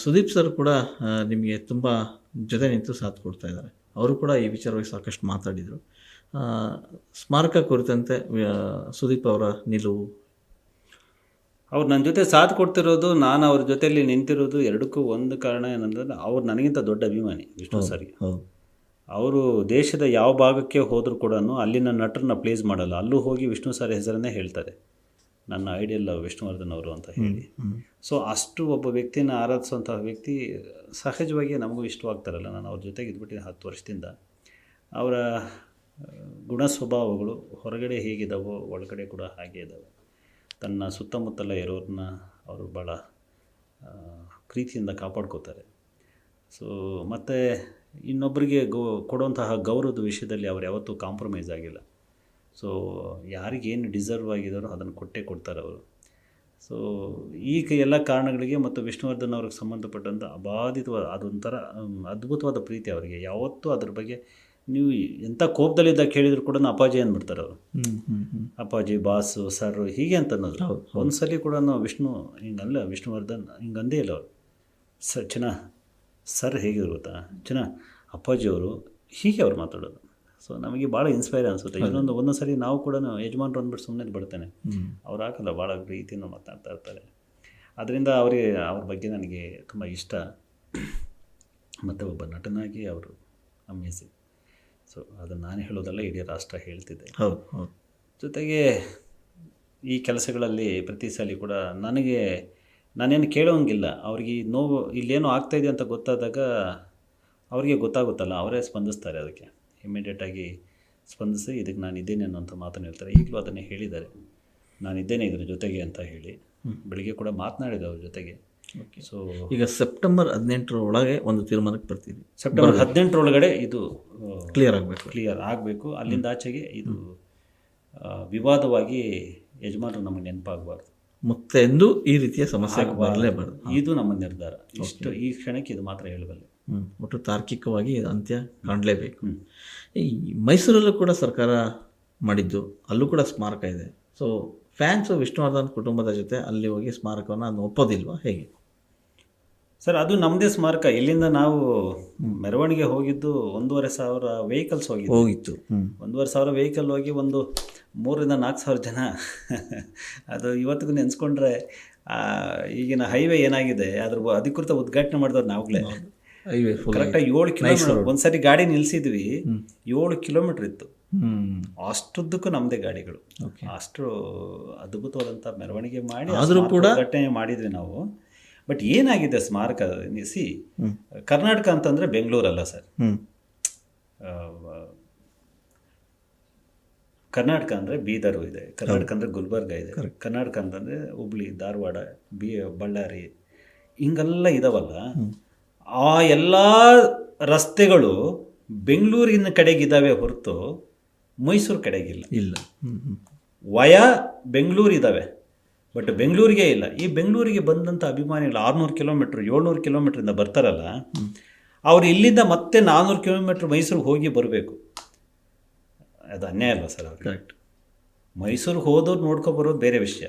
Sudeep sir ಕೂಡ ನಿಮಗೆ ತುಂಬ ಜೊತೆ ನಿಂತು ಸಾಥ್ ಕೊಡ್ತಾ ಇದ್ದಾರೆ. ಅವರು ಕೂಡ ಈ ವಿಚಾರವಾಗಿ ಸಾಕಷ್ಟು ಮಾತಾಡಿದರು. ಸ್ಮಾರಕ ಕುರಿತಂತೆ ಸುದೀಪ್ ಅವರ ನಿಲುವು. ಅವ್ರು ನನ್ನ ಜೊತೆ ಸಾಥ್ ಕೊಡ್ತಿರೋದು, ನಾನು ಅವ್ರ ಜೊತೆಯಲ್ಲಿ ನಿಂತಿರೋದು ಎರಡಕ್ಕೂ ಒಂದು ಕಾರಣ ಏನಂದ್ರೆ ಅವ್ರು ನನಗಿಂತ ದೊಡ್ಡ ಅಭಿಮಾನಿ ವಿಷ್ಣು ಸರ್ಗೆ. ಅವರು ದೇಶದ ಯಾವ ಭಾಗಕ್ಕೆ ಹೋದರೂ ಕೂಡ ಅಲ್ಲಿನ ನಟರನ್ನ ಪ್ಲೇಸ್ ಮಾಡಲ್ಲ, ಅಲ್ಲೂ ಹೋಗಿ ವಿಷ್ಣು ಸರ್ ಹೆಸರನ್ನೇ ಹೇಳ್ತಾರೆ, ನನ್ನ ಐಡಿಯಲ್ ವಿಷ್ಣುವರ್ಧನ್ ಅವರು ಅಂತ ಹೇಳಿ. ಸೊ ಅಷ್ಟು ಒಬ್ಬ ವ್ಯಕ್ತಿನ ಆರಾಧಿಸುವಂತಹ ವ್ಯಕ್ತಿ ಸಹಜವಾಗಿ ನಮಗೂ ಇಷ್ಟವಾಗ್ತಾರಲ್ಲ. ನಾನು ಅವ್ರ ಜೊತೆಗೆ ಇದ್ಬಿಟ್ಟಿದ್ದೆ 10 ವರ್ಷದಿಂದ. ಅವರ ಗುಣ ಸ್ವಭಾವಗಳು ಹೊರಗಡೆ ಹೇಗಿದ್ದಾವೋ ಒಳಗಡೆ ಕೂಡ ಹಾಗೆ ಇದ್ದಾವೆ. ತನ್ನ ಸುತ್ತಮುತ್ತಲ ಇರೋರನ್ನ ಅವರು ಭಾಳ ಪ್ರೀತಿಯಿಂದ ಕಾಪಾಡ್ಕೋತಾರೆ. ಸೊ ಮತ್ತು ಇನ್ನೊಬ್ಬರಿಗೆ ಕೊಡುವಂತಹ ಗೌರವದ ವಿಷಯದಲ್ಲಿ ಅವ್ರು ಯಾವತ್ತೂ ಕಾಂಪ್ರಮೈಸ್ ಆಗಿಲ್ಲ. ಸೊ ಯಾರಿಗೇನು ಡಿಸರ್ವ್ ಆಗಿದ್ದಾರೋ ಅದನ್ನು ಕೊಡ್ತಾರೆ ಅವರು. ಸೊ ಈಗ ಎಲ್ಲ ಕಾರಣಗಳಿಗೆ ಮತ್ತು ವಿಷ್ಣುವರ್ಧನ್ ಅವ್ರಿಗೆ ಸಂಬಂಧಪಟ್ಟಂಥ ಅಬಾಧಿತವಾದ ಅದೊಂಥರ ಅದ್ಭುತವಾದ ಪ್ರೀತಿ ಅವರಿಗೆ. ಯಾವತ್ತೂ ಅದ್ರ ಬಗ್ಗೆ ನೀವು ಎಂಥ ಕೋಪದಲ್ಲಿದ್ದಾಗ ಕೇಳಿದ್ರು ಕೂಡ ಅಪ್ಪಾಜಿ ಅಂದ್ಬಿಡ್ತಾರೆ ಅವರು. ಅಪ್ಪಾಜಿ, ಬಾಸು, ಸರ್ ಹೀಗೆ ಅಂತ ಅನ್ನೋದು. ಒಂದು ಸಲ ಕೂಡ ವಿಷ್ಣು ಹಿಂಗಲ್ಲ, ವಿಷ್ಣುವರ್ಧನ್ ಹಿಂಗಂದೇ ಇಲ್ಲ ಅವರು. ಸರ್ ಹೇಗಿದ್ರು ಗೊತ್ತಾ, ಅಪ್ಪಾಜಿಯವರು ಹೀಗೆ ಅವ್ರು ಮಾತಾಡೋದು. ಸೊ ನಮಗೆ ಭಾಳ ಇನ್ಸ್ಪೈರ್ ಅನಿಸುತ್ತೆ. ಒಂದೊಂದು ಸರಿ ನಾವು ಕೂಡ ಯಜಮಾನ್ರು ಅಂದ್ಬಿಟ್ಟು ಸುಮ್ಮನೆ ಬಿಡ್ತೇನೆ, ಅವ್ರು ಹಾಕಲ್ಲ, ಭಾಳ ಪ್ರೀತಿಯಿಂದ ಮಾತಾಡ್ತಾ ಇರ್ತಾರೆ. ಅದರಿಂದ ಅವ್ರ ಬಗ್ಗೆ ನನಗೆ ತುಂಬ ಇಷ್ಟ. ಮತ್ತು ಒಬ್ಬ ನಟನಾಗಿ ಅವರು ಅಮೇಝಿಂಗ್. ಸೊ ಅದನ್ನು ನಾನು ಹೇಳೋದಲ್ಲ, ಇಡೀ ರಾಷ್ಟ್ರ ಹೇಳ್ತಿದ್ದೆ. ಜೊತೆಗೆ ಈ ಕೆಲಸಗಳಲ್ಲಿ ಪ್ರತಿ ಸಲ ಕೂಡ ನಾನೇನು ಕೇಳೋಂಗಿಲ್ಲ. ಅವ್ರಿಗೆ ನೋವು ಇಲ್ಲೇನೋ ಆಗ್ತಾಯಿದೆ ಅಂತ ಗೊತ್ತಾದಾಗ ಅವ್ರಿಗೆ ಗೊತ್ತಾಗುತ್ತಲ್ಲ, ಅವರೇ ಸ್ಪಂದಿಸ್ತಾರೆ. ಅದಕ್ಕೆ ಇಮಿಡಿಯೇಟಾಗಿ ಸ್ಪಂದಿಸಿ ಇದಕ್ಕೆ ನಾನು ಇದ್ದೇನೆ ಅನ್ನೋಂಥ ಮಾತನ್ನು ಹೇಳ್ತಾರೆ. ಈಗಲೂ ಅದನ್ನೇ ಹೇಳಿದ್ದಾರೆ, ನಾನಿದ್ದೇನೆ ಇದ್ರ ಜೊತೆಗೆ ಅಂತ ಹೇಳಿ. ಬೆಳಿಗ್ಗೆ ಕೂಡ ಮಾತನಾಡಿದೆ ಅವ್ರ ಜೊತೆಗೆ. ಸೊ ಈಗ ಸೆಪ್ಟೆಂಬರ್ 18 ಒಳಗೆ ಒಂದು ತೀರ್ಮಾನಕ್ಕೆ ಬರ್ತೀವಿ. ಸೆಪ್ಟೆಂಬರ್ 18 ಒಳಗಡೆ ಇದು ಕ್ಲಿಯರ್ ಆಗಬೇಕು. ಅಲ್ಲಿಂದ ಆಚೆಗೆ ಇದು ವಿವಾದವಾಗಿ ಯಜಮಾನರು ನಮಗೆ ನೆನಪಾಗಬಾರ್ದು, ಮತ್ತೆ ಎಂದೂ ಈ ರೀತಿಯ ಸಮಸ್ಯೆ ಬರಲೇಬಾರ್ದು. ಇದು ನಮ್ಮ ನಿರ್ಧಾರ. ಇಷ್ಟು ಈ ಕ್ಷಣಕ್ಕೆ ಇದು ಮಾತ್ರ ಹೇಳಬಲ್ಲೆ. ಒಟ್ಟು ತಾರ್ಕಿಕವಾಗಿ ಅಂತ್ಯ ಕಾಣಲೇಬೇಕು. ಈ ಮೈಸೂರಲ್ಲೂ ಕೂಡ ಸರ್ಕಾರ ಮಾಡಿದ್ದು, ಅಲ್ಲೂ ಕೂಡ ಸ್ಮಾರಕ ಇದೆ. ಸೊ ಫ್ಯಾನ್ಸು ವಿಷ್ಣುವರ್ಧನ್ ಕುಟುಂಬದ ಜೊತೆ ಅಲ್ಲಿ ಹೋಗಿ ಸ್ಮಾರಕವನ್ನು ಅದನ್ನು ಒಪ್ಪೋದಿಲ್ವಾ, ಹೇಗೆ ಸರ್? ಅದು ನಮ್ಮದೇ ಸ್ಮಾರಕ. ಇಲ್ಲಿಂದ ನಾವು ಮೆರವಣಿಗೆ ಹೋಗಿದ್ದು 1,500 ವೆಹಿಕಲ್ಸ್ ಹೋಗಿತ್ತು. 1,500 ವೆಹಿಕಲ್ ಹೋಗಿ ಒಂದು 3,000-4,000 ಜನ. ಅದು ಇವತ್ತಿಗೂ ನೆನೆಸ್ಕೊಂಡ್ರೆ ಈಗಿನ ಹೈವೇ ಏನಾಗಿದೆ ಅದ್ರ ಅಧಿಕೃತ ಉದ್ಘಾಟನೆ ಮಾಡಿದವ್ರು ನಾವುಗಳೇ. ಕರೆಕ್ಟಾಗಿ 7 ಕಿಲೋಮೀಟರ್ ಒಂದ್ಸರಿ ಗಾಡಿ ನಿಲ್ಸಿದ್ವಿ, 7 ಕಿಲೋಮೀಟರ್ ಇತ್ತು. ಅಷ್ಟುದ್ದಕ್ಕೂ ನಮ್ಮದೇ ಗಾಡಿಗಳು. ಅಷ್ಟು ಅದ್ಭುತವಾದಂಥ ಮೆರವಣಿಗೆ ಮಾಡಿ ಆದರೂ ಕೂಡ ಉದ್ಘಾಟನೆ ಮಾಡಿದ್ವಿ ನಾವು. ಬಟ್ ಏನಾಗಿದೆ ಸ್ಮಾರಕ ಕರ್ನಾಟಕ ಅಂತಂದರೆ ಬೆಂಗಳೂರಲ್ಲ ಸರ್. ಕರ್ನಾಟಕ ಅಂದರೆ ಬೀದರು ಇದೆ, ಕರ್ನಾಟಕ ಅಂದರೆ ಗುಲ್ಬರ್ಗ ಇದೆ, ಕರ್ನಾಟಕ ಅಂತಂದರೆ ಹುಬ್ಳಿ, ಧಾರವಾಡ, ಬಳ್ಳಾರಿ ಹಿಂಗೆಲ್ಲ ಇದಾವಲ್ಲ. ಆ ಎಲ್ಲ ರಸ್ತೆಗಳು ಬೆಂಗಳೂರಿನ ಕಡೆಗಿದ್ದಾವೆ ಹೊರತು ಮೈಸೂರು ಕಡೆಗಿಲ್ಲ. ವಯಾ ಬೆಂಗಳೂರು ಇದ್ದಾವೆ, ಬಟ್ ಬೆಂಗಳೂರಿಗೆ ಇಲ್ಲ. ಈ ಬೆಂಗಳೂರಿಗೆ ಬಂದಂಥ ಅಭಿಮಾನಿಗಳು 600 ಕಿಲೋಮೀಟ್ರ್ 700 ಕಿಲೋಮೀಟ್ರಿಂದ ಬರ್ತಾರಲ್ಲ, ಅವ್ರು ಇಲ್ಲಿಂದ ಮತ್ತೆ 400 ಕಿಲೋಮೀಟ್ರ್ ಮೈಸೂರಿಗೆ ಹೋಗಿ ಬರಬೇಕು. ಅದು ಅನ್ಯಾಯ ಅಲ್ವಾ ಸರ್? ಅವ್ರು ಕರೆಕ್ಟ್ ಮೈಸೂರಿಗೆ ಹೋದವ್ರು ನೋಡ್ಕೊಬರೋದು ಬೇರೆ ವಿಷಯ.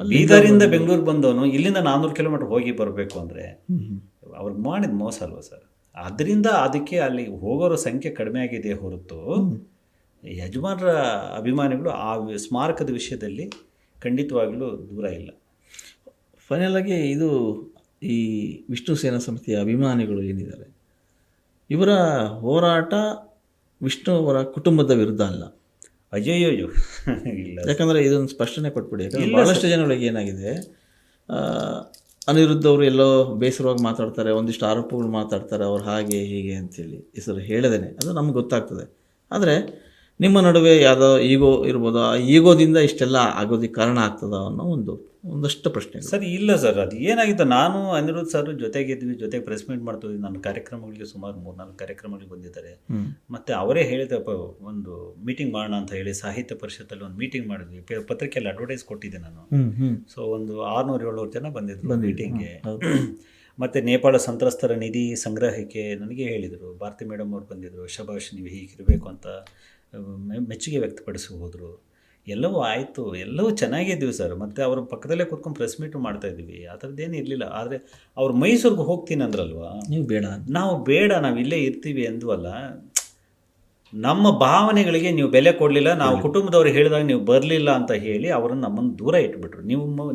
ಬೀದರಿಂದ ಬೆಂಗಳೂರು ಬಂದವನು ಇಲ್ಲಿಂದ 400 ಕಿಲೋಮೀಟ್ರ್ ಹೋಗಿ ಬರಬೇಕು ಅಂದರೆ ಅವ್ರಿಗೆ ಮಾಡಿದ ಮೋಸ ಅಲ್ವಾ ಸರ್? ಆದ್ದರಿಂದ ಅದಕ್ಕೆ ಅಲ್ಲಿ ಹೋಗೋರ ಸಂಖ್ಯೆ ಕಡಿಮೆ ಆಗಿದೆ ಹೊರತು ಯಜಮಾನರ ಅಭಿಮಾನಿಗಳು ಆ ಸ್ಮಾರಕದ ವಿಷಯದಲ್ಲಿ ಖಂಡಿತವಾಗಲೂ ದೂರ ಇಲ್ಲ. ಫೈನಲ್ ಆಗಿ ಇದು ಈ ವಿಷ್ಣು ಸೇನಾ ಸಮಿತಿಯ ಅಭಿಮಾನಿಗಳು ಏನಿದ್ದಾರೆ, ಇವರ ಹೋರಾಟ ವಿಷ್ಣು ಅವರ ಕುಟುಂಬದ ವಿರುದ್ಧ ಅಲ್ಲ. ಅಯ್ಯಯ್ಯೋ ಇಲ್ಲ, ಯಾಕಂದರೆ ಇದೊಂದು ಸ್ಪಷ್ಟನೆ ಕೊಟ್ಬಿಡಿ. ಭಾಳಷ್ಟು ಜನಗಳಿಗೆ ಏನಾಗಿದೆ, ಅನಿರುದ್ಧ ಅವರು ಎಲ್ಲೋ ಬೇಸರವಾಗಿ ಮಾತಾಡ್ತಾರೆ, ಒಂದಿಷ್ಟು ಆರೋಪಗಳು ಮಾತಾಡ್ತಾರೆ, ಅವ್ರು ಹಾಗೆ ಹೀಗೆ ಅಂತೇಳಿ ಹೆಸರು ಹೇಳದೇನೆ, ಅದು ನಮ್ಗೆ ಗೊತ್ತಾಗ್ತದೆ. ಆದರೆ ನಿಮ್ಮ ನಡುವೆ ಯಾವುದೋ ಈಗೋ ಇರ್ಬೋದು, ಆ ಈಗೋದಿಂದ ಇಷ್ಟೆಲ್ಲ ಆಗೋದಕ್ಕೆ ಕಾರಣ ಆಗ್ತದ ಅನ್ನೋ ಒಂದಷ್ಟು ಪ್ರಶ್ನೆ. ಸರ್ ಇಲ್ಲ ಸರ್, ಅದು ಏನಾಗಿತ್ತು, ನಾನು ಅನಿರುದ್ಧ ಸರ್ ಜೊತೆಗಿದ್ವಿ, ಜೊತೆಗೆ ಪ್ರೆಸ್ ಮೀಟ್ ಮಾಡ್ತೀವಿ. ನನ್ನ ಕಾರ್ಯಕ್ರಮಗಳಿಗೆ ಸುಮಾರು 3-4 ಕಾರ್ಯಕ್ರಮಗಳಿಗೆ ಬಂದಿದ್ದಾರೆ. ಮತ್ತು ಅವರೇ ಹೇಳಿದಪ್ಪ ಒಂದು ಮೀಟಿಂಗ್ ಮಾಡೋಣ ಅಂತ ಹೇಳಿ ಸಾಹಿತ್ಯ ಪರಿಷತ್ತಲ್ಲಿ ಒಂದು ಮೀಟಿಂಗ್ ಮಾಡಿದ್ವಿ. ಪತ್ರಿಕೆಯಲ್ಲಿ ಅಡ್ವರ್ಟೈಸ್ ಕೊಟ್ಟಿದ್ದೆ ನಾನು. ಸೊ ಒಂದು 600-700 ಜನ ಬಂದಿದ್ರು ಮೀಟಿಂಗ್ಗೆ. ಮತ್ತು ನೇಪಾಳ ಸಂತ್ರಸ್ತರ ನಿಧಿ ಸಂಗ್ರಹಕ್ಕೆ ನನಗೆ ಹೇಳಿದರು. ಭಾರತಿ ಮೇಡಮ್ ಅವ್ರು ಬಂದಿದ್ದರು. ಶಬಾಷ್, ನೀವು ಹೀಗಿರಬೇಕು ಅಂತ ಮೆಚ್ಚುಗೆ ವ್ಯಕ್ತಪಡಿಸಿ ಹೋದರು. ಎಲ್ಲವೂ ಆಯಿತು, ಎಲ್ಲವೂ ಚೆನ್ನಾಗಿದ್ದೀವಿ ಸರ್. ಮತ್ತು ಅವ್ರ ಪಕ್ಕದಲ್ಲೇ ಕೂತ್ಕೊಂಡು ಪ್ರೆಸ್ ಮೀಟು ಮಾಡ್ತಾಯಿದ್ವಿ, ಆ ಥರದ್ದೇನು ಇರಲಿಲ್ಲ. ಆದರೆ ಅವ್ರು ಮೈಸೂರಿಗೆ ಹೋಗ್ತೀನಿ ಅಂದ್ರಲ್ವಾ, ನೀವು ಬೇಡ, ನಾವು ಬೇಡ, ನಾವು ಇಲ್ಲೇ ಇರ್ತೀವಿ ಅಂದ್ವಲ್ಲ. ನಮ್ಮ ಭಾವನೆಗಳಿಗೆ ನೀವು ಬೆಲೆ ಕೊಡಲಿಲ್ಲ, ನಾವು ಕುಟುಂಬದವ್ರು ಹೇಳಿದಾಗ ನೀವು ಬರಲಿಲ್ಲ ಅಂತ ಹೇಳಿ ಅವರನ್ನು ನಮ್ಮನ್ನು ದೂರ ಇಟ್ಬಿಟ್ರು.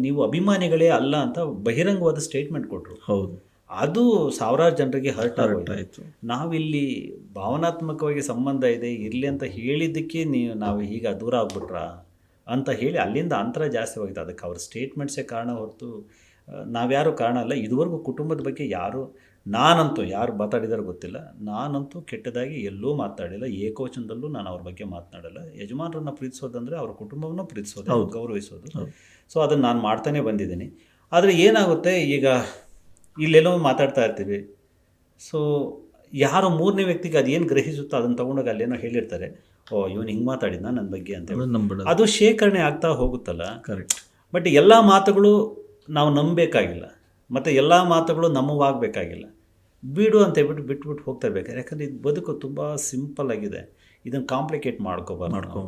ನೀವು ಅಭಿಮಾನಿಗಳೇ ಅಲ್ಲ ಅಂತ ಬಹಿರಂಗವಾದ ಸ್ಟೇಟ್ಮೆಂಟ್ ಕೊಟ್ಟರು. ಹೌದು, ಅದು ಸಾವಿರಾರು ಜನರಿಗೆ ಹರ್ಟ್ ಆಯಿತು. ನಾವಿಲ್ಲಿ ಭಾವನಾತ್ಮಕವಾಗಿ ಸಂಬಂಧ ಇದೆ ಇರಲಿ ಅಂತ ಹೇಳಿದ್ದಕ್ಕೆ ನಾವು ಈಗ ದೂರ ಆಗ್ಬಿಟ್ರಾ ಅಂತ ಹೇಳಿ ಅಲ್ಲಿಂದ ಅಂತರ ಜಾಸ್ತಿ ಹೋಗಿದೆ. ಅದಕ್ಕೆ ಅವ್ರ ಸ್ಟೇಟ್ಮೆಂಟ್ಸೇ ಕಾರಣ ಹೊರತು ನಾವ್ಯಾರು ಕಾರಣ ಅಲ್ಲ. ಇದುವರೆಗೂ ಕುಟುಂಬದ ಬಗ್ಗೆ ನಾನಂತೂ ಯಾರು ಮಾತಾಡಿದಾರೋ ಗೊತ್ತಿಲ್ಲ, ನಾನಂತೂ ಕೆಟ್ಟದಾಗಿ ಎಲ್ಲೂ ಮಾತಾಡಿಲ್ಲ. ಏಕವಚನದಲ್ಲೂ ನಾನು ಅವ್ರ ಬಗ್ಗೆ ಮಾತನಾಡಲ್ಲ. ಯಜಮಾನರನ್ನು ಪ್ರೀತಿಸೋದಂದರೆ ಅವ್ರ ಕುಟುಂಬವನ್ನು ಪ್ರೀತಿಸೋದು, ಗೌರವಿಸೋದು. ಸೊ ಅದನ್ನು ನಾನು ಮಾಡ್ತಾನೆ ಬಂದಿದ್ದೀನಿ. ಆದರೆ ಏನಾಗುತ್ತೆ, ಈಗ ಇಲ್ಲೆಲ್ಲೋ ಮಾತಾಡ್ತಾ ಇರ್ತೀವಿ. ಸೊ ಯಾರೋ ಮೂರನೇ ವ್ಯಕ್ತಿಗೆ ಅದೇನು ಗ್ರಹಿಸುತ್ತೋ ಅದನ್ನು ತೊಗೊಂಡೋಗಿ ಅಲ್ಲೇನೋ ಹೇಳಿರ್ತಾರೆ, ಓ ಇವನು ಹಿಂಗೆ ಮಾತಾಡಿದ್ನ ನನ್ನ ಬಗ್ಗೆ ಅಂತ. ಅದು ಶೇಖರಣೆ ಆಗ್ತಾ ಹೋಗುತ್ತಲ್ಲ. ಕರೆಕ್ಟ್. ಬಟ್ ಎಲ್ಲ ಮಾತುಗಳು ನಾವು ನಂಬಬೇಕಾಗಿಲ್ಲ, ಮತ್ತು ಎಲ್ಲ ಮಾತುಗಳು ನಮ್ಮವಾಗಬೇಕಾಗಿಲ್ಲ. ಬಿಡು ಅಂತ ಹೇಳ್ಬಿಟ್ಟು ಬಿಟ್ಬಿಟ್ಟು ಹೋಗ್ತಾ ಇರ್ಬೇಕಾದ್ರೆ. ಯಾಕಂದರೆ ಇದು ಬದುಕು ತುಂಬ ಸಿಂಪಲ್ ಆಗಿದೆ, ಇದನ್ನು ಕಾಂಪ್ಲಿಕೇಟ್ ಮಾಡ್ಕೋಬಾರ್ದು.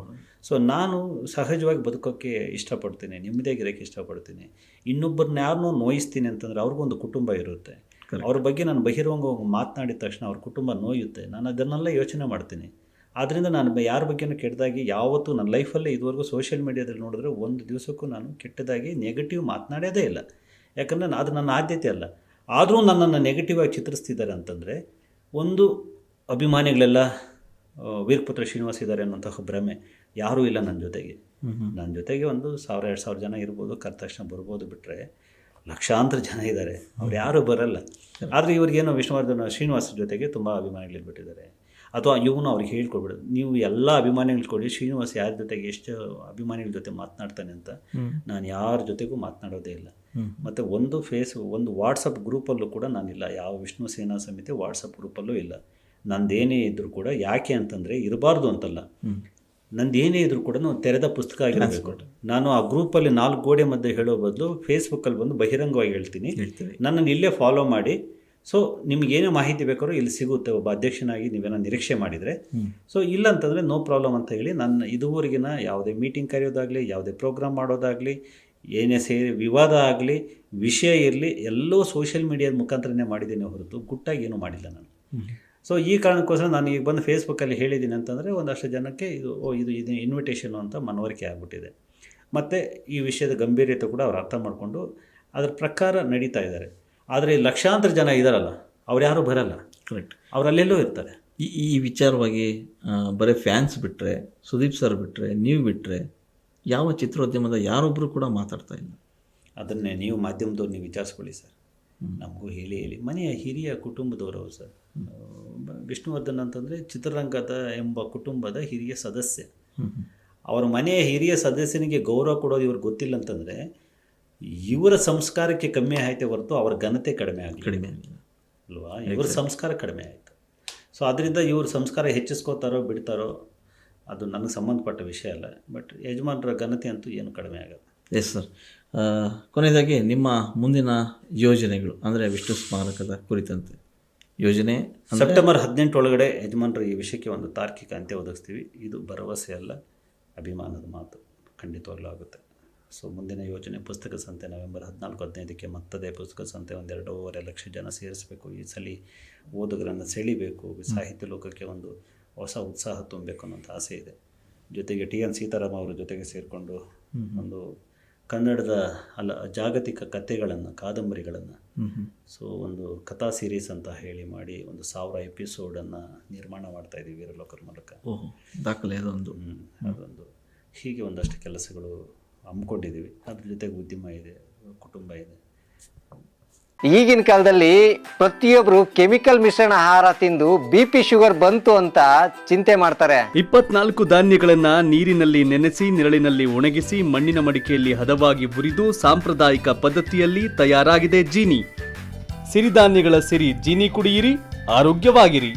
ಸೊ ನಾನು ಸಹಜವಾಗಿ ಬದುಕೋಕ್ಕೆ ಇಷ್ಟಪಡ್ತೀನಿ, ನೆಮ್ಮದಿಯಾಗಿರೋಕ್ಕೆ ಇಷ್ಟಪಡ್ತೀನಿ. ಇನ್ನೊಬ್ಬರನ್ನ ಯಾರನ್ನೋ ನೋಯಿಸ್ತೀನಿ ಅಂತಂದರೆ ಅವ್ರಿಗೊಂದು ಕುಟುಂಬ ಇರುತ್ತೆ. ಅವ್ರ ಬಗ್ಗೆ ನಾನು ಬಹಿರಂಗವಾಗಿ ಮಾತನಾಡಿದ ತಕ್ಷಣ ಅವ್ರ ಕುಟುಂಬ ನೋಯುತ್ತೆ. ನಾನು ಅದನ್ನೆಲ್ಲ ಯೋಚನೆ ಮಾಡ್ತೀನಿ. ಆದ್ದರಿಂದ ನಾನು ಯಾರ ಬಗ್ಗೆನೂ ಕೆಟ್ಟದಾಗಿ ಯಾವತ್ತೂ ನನ್ನ ಲೈಫಲ್ಲೇ ಇದುವರೆಗೂ ಸೋಷಿಯಲ್ ಮೀಡಿಯಾದಲ್ಲಿ ನೋಡಿದ್ರೆ ಒಂದು ದಿವಸಕ್ಕೂ ನಾನು ಕೆಟ್ಟದಾಗಿ ನೆಗೆಟಿವ್ ಮಾತನಾಡೋದೇ ಇಲ್ಲ. ಯಾಕಂದರೆ ಅದು ನನ್ನ ಆದ್ಯತೆ ಅಲ್ಲ. ಆದರೂ ನನ್ನನ್ನು ನೆಗೆಟಿವ್ ಆಗಿ ಚಿತ್ರಿಸ್ತಿದ್ದಾರೆ ಅಂತಂದರೆ, ಒಂದು ಅಭಿಮಾನಿಗಳೆಲ್ಲ ವೀರಪುತ್ರ ಶ್ರೀನಿವಾಸ್ ಇದ್ದಾರೆ ಅನ್ನೋಂತಹ ಭ್ರಮೆ. ಯಾರೂ ಇಲ್ಲ ನನ್ನ ಜೊತೆಗೆ ಒಂದು 1000-2000 ಜನ ಇರ್ಬೋದು, ಕರೆದ ತಕ್ಷಣ ಬರ್ಬೋದು. ಬಿಟ್ಟರೆ ಲಕ್ಷಾಂತರ ಜನ ಇದ್ದಾರೆ, ಅವ್ರು ಯಾರೂ ಬರಲ್ಲ. ಆದರೆ ಇವ್ರಿಗೇನೋ ವಿಷ್ಣುವರ್ಧನ್ ಶ್ರೀನಿವಾಸ್ ಜೊತೆಗೆ ತುಂಬ ಅಭಿಮಾನಿಗಳಿರ್ಬಿಟ್ಟಿದ್ದಾರೆ. ಅಥವಾ ಇವನು ಅವ್ರಿಗೆ ಹೇಳ್ಕೊಡ್ಬಿಡೋದು, ನೀವು ಎಲ್ಲ ಅಭಿಮಾನಿಗಳು ಕೊಡಿ, ಶ್ರೀನಿವಾಸ್ ಯಾರ ಜೊತೆಗೆ ಎಷ್ಟು ಅಭಿಮಾನಿಗಳ ಜೊತೆ ಮಾತನಾಡ್ತಾನೆ ಅಂತ. ನಾನು ಯಾರ ಜೊತೆಗೂ ಮಾತನಾಡೋದೇ ಇಲ್ಲ. ಮತ್ತು ಒಂದು ವಾಟ್ಸಪ್ ಗ್ರೂಪಲ್ಲೂ ಕೂಡ ನಾನಿಲ್ಲ. ಯಾವ ವಿಷ್ಣು ಸೇನಾ ಸಮಿತಿ ವಾಟ್ಸಪ್ ಗ್ರೂಪಲ್ಲೂ ಇಲ್ಲ. ನಂದೇನೇ ಇದ್ದರೂ ಕೂಡ, ಯಾಕೆ ಅಂತಂದರೆ ಇರಬಾರ್ದು ಅಂತಲ್ಲ, ನಂದೇನೇ ಇದ್ದರೂ ಕೂಡ ತೆರೆದ ಪುಸ್ತಕ ಆಗಿರಬೇಕು. ನಾನು ಆ ಗ್ರೂಪಲ್ಲಿ 4 ಗೋಡೆ ಮಧ್ಯೆ ಹೇಳೋ ಬದಲು ಫೇಸ್ಬುಕ್ಕಲ್ಲಿ ಬಂದು ಬಹಿರಂಗವಾಗಿ ಹೇಳ್ತೀನಿ, ನನ್ನನ್ನು ಇಲ್ಲೇ ಫಾಲೋ ಮಾಡಿ. ಸೊ ನಿಮಗೇನೇ ಮಾಹಿತಿ ಬೇಕಾದ್ರೂ ಇಲ್ಲಿ ಸಿಗುತ್ತೆ, ಒಬ್ಬ ಅಧ್ಯಕ್ಷನಾಗಿ ನೀವೇನೋ ನಿರೀಕ್ಷೆ ಮಾಡಿದರೆ. ಸೊ ಇಲ್ಲ ಅಂತಂದರೆ ನೋ ಪ್ರಾಬ್ಲಮ್ ಅಂತ ಹೇಳಿ, ನನ್ನ ಇದುವರೆಗಿನ ಯಾವುದೇ ಮೀಟಿಂಗ್ ಕರೆಯೋದಾಗಲಿ, ಯಾವುದೇ ಪ್ರೋಗ್ರಾಮ್ ಮಾಡೋದಾಗಲಿ, ಏನೇ ವಿವಾದ ಆಗಲಿ, ವಿಷಯ ಇರಲಿ, ಎಲ್ಲೋ ಸೋಷಿಯಲ್ ಮೀಡಿಯಾದ ಮುಖಾಂತರನೇ ಮಾಡಿದ್ದೀನಿ ಹೊರತು ಗುಟ್ಟಾಗಿ ಏನೂ ಮಾಡಿಲ್ಲ ನಾನು. ಸೊ ಈ ಕಾರಣಕ್ಕೋಸ್ಕರ ನಾನು ಈಗ ಬಂದು ಫೇಸ್ಬುಕ್ಕಲ್ಲಿ ಹೇಳಿದ್ದೀನಿ ಅಂತಂದರೆ ಒಂದಷ್ಟು ಜನಕ್ಕೆ ಇದು ಇನ್ವಿಟೇಷನು ಅಂತ ಮನವರಿಕೆ ಆಗಿಬಿಟ್ಟಿದೆ. ಮತ್ತು ಈ ವಿಷಯದ ಗಂಭೀರತೆ ಕೂಡ ಅವ್ರು ಅರ್ಥ ಮಾಡಿಕೊಂಡು ಅದ್ರ ಪ್ರಕಾರ ನಡೀತಾ ಇದ್ದಾರೆ. ಆದರೆ ಲಕ್ಷಾಂತರ ಜನ ಇದ್ದಾರಲ್ಲ, ಅವ್ರು ಯಾರೂ ಬರಲ್ಲ. ಕರೆಕ್ಟ್, ಅವರಲ್ಲೆಲ್ಲೋ ಇರ್ತಾರೆ. ಈ ವಿಚಾರವಾಗಿ ಬರೀ ಫ್ಯಾನ್ಸ್ ಬಿಟ್ಟರೆ, ಸುದೀಪ್ ಸರ್ ಬಿಟ್ಟರೆ, ನೀವು ಬಿಟ್ಟರೆ ಯಾವ ಚಿತ್ರೋದ್ಯಮದ ಯಾರೊಬ್ಬರು ಕೂಡ ಮಾತಾಡ್ತಾ ಇಲ್ಲ. ಅದನ್ನೇ ನೀವು ಮಾಧ್ಯಮದವ್ರು ನೀವು ವಿಚಾರಿಸ್ಕೊಳ್ಳಿ ಸರ್. ನಮಗೂ ಹೇಳಿ ಮನೆಯ ಹಿರಿಯ ಕುಟುಂಬದವರು ಸರ್. ವಿಷ್ಣುವರ್ಧನ್ ಅಂತಂದರೆ ಚಿತ್ರರಂಗದ ಎಂಬ ಕುಟುಂಬದ ಹಿರಿಯ ಸದಸ್ಯ. ಅವರ ಮನೆಯ ಹಿರಿಯ ಸದಸ್ಯನಿಗೆ ಗೌರವ ಕೊಡೋದು ಇವ್ರಿಗೆ ಗೊತ್ತಿಲ್ಲ ಅಂತಂದರೆ ಇವರ ಸಂಸ್ಕಾರಕ್ಕೆ ಕಮ್ಮಿ ಆಯಿತೆ ಹೊರತು ಅವರ ಘನತೆ ಕಡಿಮೆ ಆಗಿಲ್ಲ ಅಲ್ವಾ? ಇವರ ಸಂಸ್ಕಾರ ಕಡಿಮೆ ಆಯಿತು. ಸೊ ಅದರಿಂದ ಇವ್ರ ಸಂಸ್ಕಾರ ಹೆಚ್ಚಿಸ್ಕೋತಾರೋ ಬಿಡ್ತಾರೋ ಅದು ನನಗೆ ಸಂಬಂಧಪಟ್ಟ ವಿಷಯ ಅಲ್ಲ. ಬಟ್ ಯಜಮಾನರ ಘನತೆ ಅಂತೂ ಏನು ಕಡಿಮೆ ಆಗಲ್ಲ. Yes sir. ಕೊನೆಯದಾಗಿ ನಿಮ್ಮ ಮುಂದಿನ ಯೋಜನೆಗಳು, ಅಂದರೆ ವಿಷ್ಣು ಸ್ಮಾರಕದ ಕುರಿತಂತೆ ಯೋಜನೆ? ಸೆಪ್ಟೆಂಬರ್ 18 ಒಳಗಡೆ ಯಜಮಾನರು ಈ ವಿಷಯಕ್ಕೆ ಒಂದು ತಾರ್ಕಿಕ ಅಂತ್ಯ ಒದಗಿಸ್ತೀವಿ. ಇದು ಭರವಸೆ ಅಲ್ಲ, ಅಭಿಮಾನದ ಮಾತು. ಖಂಡಿತವಾಗ್ಲೂ ಆಗುತ್ತೆ. ಸೊ ಮುಂದಿನ ಯೋಜನೆ ಪುಸ್ತಕ ಸಂತೆ. ನವೆಂಬರ್ 14-15ಕ್ಕೆ ಮತ್ತದೆ ಪುಸ್ತಕ ಸಂತೆ. 2.5 ಲಕ್ಷ ಜನ ಸೇರಿಸಬೇಕು. ಈ ಸಲ ಓದುಗರನ್ನು ಸೆಳಿಬೇಕು, ಸಾಹಿತ್ಯ ಲೋಕಕ್ಕೆ ಒಂದು ಹೊಸ ಉತ್ಸಾಹ ತುಂಬಬೇಕು ಅನ್ನೋಂಥ ಆಸೆ ಇದೆ. ಜೊತೆಗೆ TN ಸೀತಾರಾಮ್ ಅವರ ಜೊತೆಗೆ ಸೇರಿಕೊಂಡು ಒಂದು ಕನ್ನಡದ ಜಾಗತಿಕ ಕಥೆಗಳನ್ನು, ಕಾದಂಬರಿಗಳನ್ನು, ಸೊ ಒಂದು ಕಥಾ ಸೀರೀಸ್ ಅಂತ ಹೇಳಿ ಮಾಡಿ ಒಂದು 1000 ಎಪಿಸೋಡನ್ನು ನಿರ್ಮಾಣ ಮಾಡ್ತಾಯಿದ್ದೀವಿ ವೀರಲೋಕರ ಮೂಲಕ. ದಾಖಲೆ ಅದೊಂದು. ಹೀಗೆ ಒಂದಷ್ಟು ಕೆಲಸಗಳು ಹಮ್ಮಿಕೊಂಡಿದ್ದೀವಿ. ಅದ್ರ ಜೊತೆಗೆ ಉದ್ಯಮ ಇದೆ, ಕುಟುಂಬ ಇದೆ. ಈಗಿನ ಕಾಲದಲ್ಲಿ ಪ್ರತಿಯೊಬ್ಬರು ಕೆಮಿಕಲ್ ಮಿಶ್ರಣ ಆಹಾರ ತಿಂದು BP ಶುಗರ್ ಬಂತು ಅಂತ ಚಿಂತೆ ಮಾಡ್ತಾರೆ. 24 ಧಾನ್ಯಗಳನ್ನ ನೀರಿನಲ್ಲಿ ನೆನೆಸಿ, ನೆರಳಿನಲ್ಲಿ ಒಣಗಿಸಿ, ಮಣ್ಣಿನ ಮಡಿಕೆಯಲ್ಲಿ ಹದವಾಗಿ ಹುರಿದು ಸಾಂಪ್ರದಾಯಿಕ ಪದ್ಧತಿಯಲ್ಲಿ ತಯಾರಾಗಿದೆ ಜೀನಿ. ಸಿರಿಧಾನ್ಯಗಳ ಸಿರಿ ಜೀನಿ ಕುಡಿಯಿರಿ, ಆರೋಗ್ಯವಾಗಿರಿ.